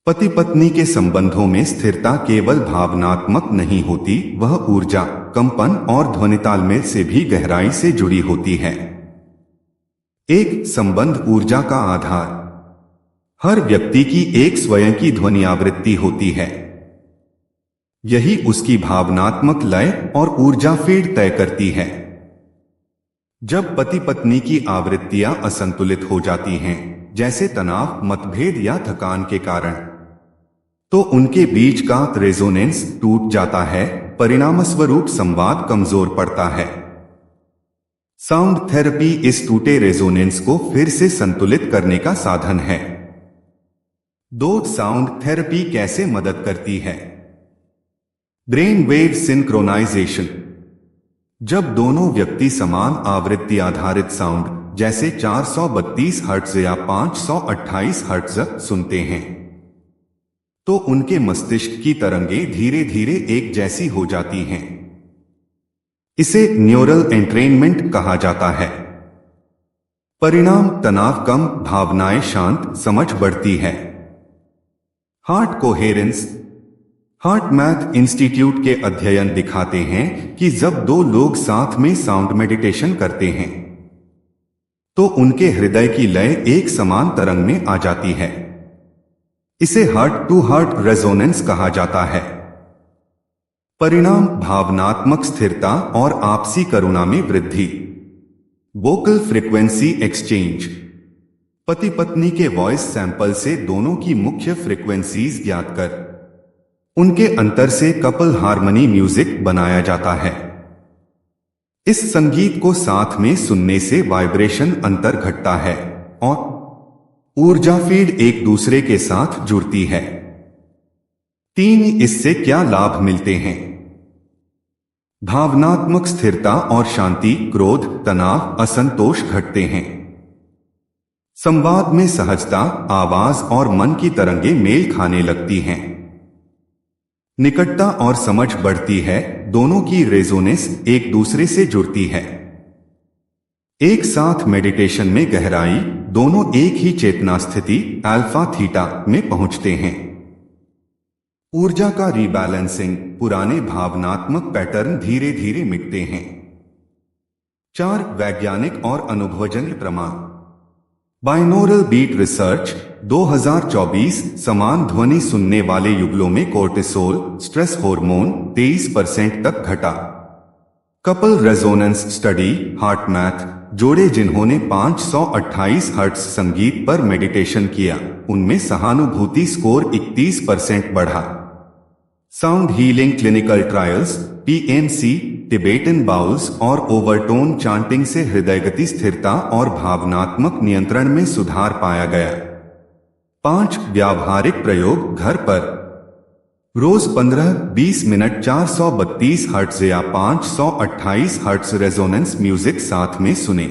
पति पत्नी के संबंधों में स्थिरता केवल भावनात्मक नहीं होती, वह ऊर्जा, कंपन और ध्वनि तालमेल से भी गहराई से जुड़ी होती है। एक संबंध ऊर्जा का आधार। हर व्यक्ति की एक स्वयं की ध्वनि आवृत्ति होती है। यही उसकी भावनात्मक लय और ऊर्जा फीड तय करती है। जब पति पत्नी की आवृत्तियां असंतुलित हो जाती हैं, जैसे तनाव, मतभेद या थकान के कारण, तो उनके बीच का रेजोनेंस टूट जाता है। परिणामस्वरूप संवाद कमजोर पड़ता है। साउंड थेरेपी इस टूटे रेजोनेंस को फिर से संतुलित करने का साधन है। साउंड थेरेपी कैसे मदद करती है? Brain wave synchronization. जब दोनों व्यक्ति समान आवृत्ति आधारित साउंड जैसे 432 हर्ट्ज या 528 हर्ट्ज सुनते हैं, तो उनके मस्तिष्क की तरंगें धीरे धीरे एक जैसी हो जाती हैं। इसे न्यूरल एंट्रेनमेंट कहा जाता है। परिणाम: तनाव कम, भावनाएं शांत, समझ बढ़ती है। Heart coherence. Heart math institute के अध्ययन दिखाते हैं कि जब दो लोग साथ में साउंड मेडिटेशन करते हैं, तो उनके हृदय की लय एक समान तरंग में आ जाती है। इसे हार्ट टू हार्ट रेजोनेंस कहा जाता है। परिणाम: भावनात्मक स्थिरता और आपसी करुणा में वृद्धि। Vocal frequency exchange. पति पत्नी के वॉइस सैंपल से दोनों की मुख्य फ्रीक्वेंसीज ज्ञात कर उनके अंतर से कपल हार्मनी म्यूजिक बनाया जाता है। इस संगीत को साथ में सुनने से वाइब्रेशन अंतर घटता है और ऊर्जा फीड एक दूसरे के साथ जुड़ती है। 3. इससे क्या लाभ मिलते हैं? भावनात्मक स्थिरता और शांति। क्रोध, तनाव, असंतोष घटते हैं। संवाद में सहजता, आवाज और मन की तरंगें मेल खाने लगती हैं। निकटता और समझ बढ़ती है। दोनों की रेजोनेंस एक दूसरे से जुड़ती है। एक साथ मेडिटेशन में गहराई, दोनों एक ही चेतना स्थिति अल्फा थीटा में पहुंचते हैं। ऊर्जा का रीबैलेंसिंग। पुराने भावनात्मक पैटर्न धीरे धीरे मिटते हैं। 4. वैज्ञानिक और अनुभवजन्य प्रमाण। Binaural beat research 2024। समान ध्वनि सुनने वाले युगलों में कोर्टिसोल, स्ट्रेस हार्मोन 23% तक घटा। Couple resonance study. Heart math. जोड़े जिन्होंने 528 हर्ट्ज संगीत पर मेडिटेशन किया, उनमें सहानुभूति स्कोर 31% बढ़ा। Sound healing clinical trials PMC, Tibetan bowls और ओवरटोन चांटिंग से हृदय गति स्थिरता और भावनात्मक नियंत्रण में सुधार पाया गया। 5. व्यावहारिक प्रयोग घर पर। रोज 15-20 मिनट 432 हर्ट्ज या 528 हर्ट्ज रेजोनेंस म्यूजिक साथ में सुने।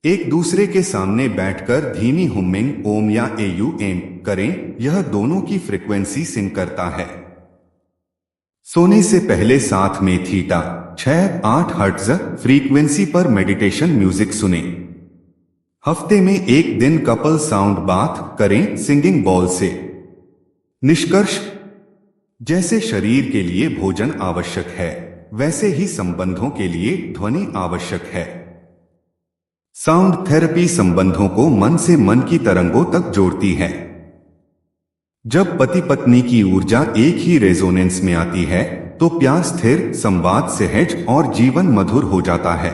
एक दूसरे के सामने बैठकर धीमी हुमिंग ओम या AUM करें। यह दोनों की फ्रीक्वेंसी सिंक करता है। सोने से पहले साथ में थीटा 6-8 हर्ट्ज फ्रीक्वेंसी पर मेडिटेशन म्यूजिक सुने। हफ्ते में एक दिन कपल साउंड बाथ करें सिंगिंग बॉल से। निष्कर्ष: जैसे शरीर के लिए भोजन आवश्यक है, वैसे ही संबंधों के लिए ध्वनि आवश्यक है। साउंड थेरेपी संबंधों को मन से मन की तरंगों तक जोड़ती है। जब पति पत्नी की ऊर्जा एक ही रेजोनेंस में आती है, तो प्यार स्थिर, संवाद सहज और जीवन मधुर हो जाता है।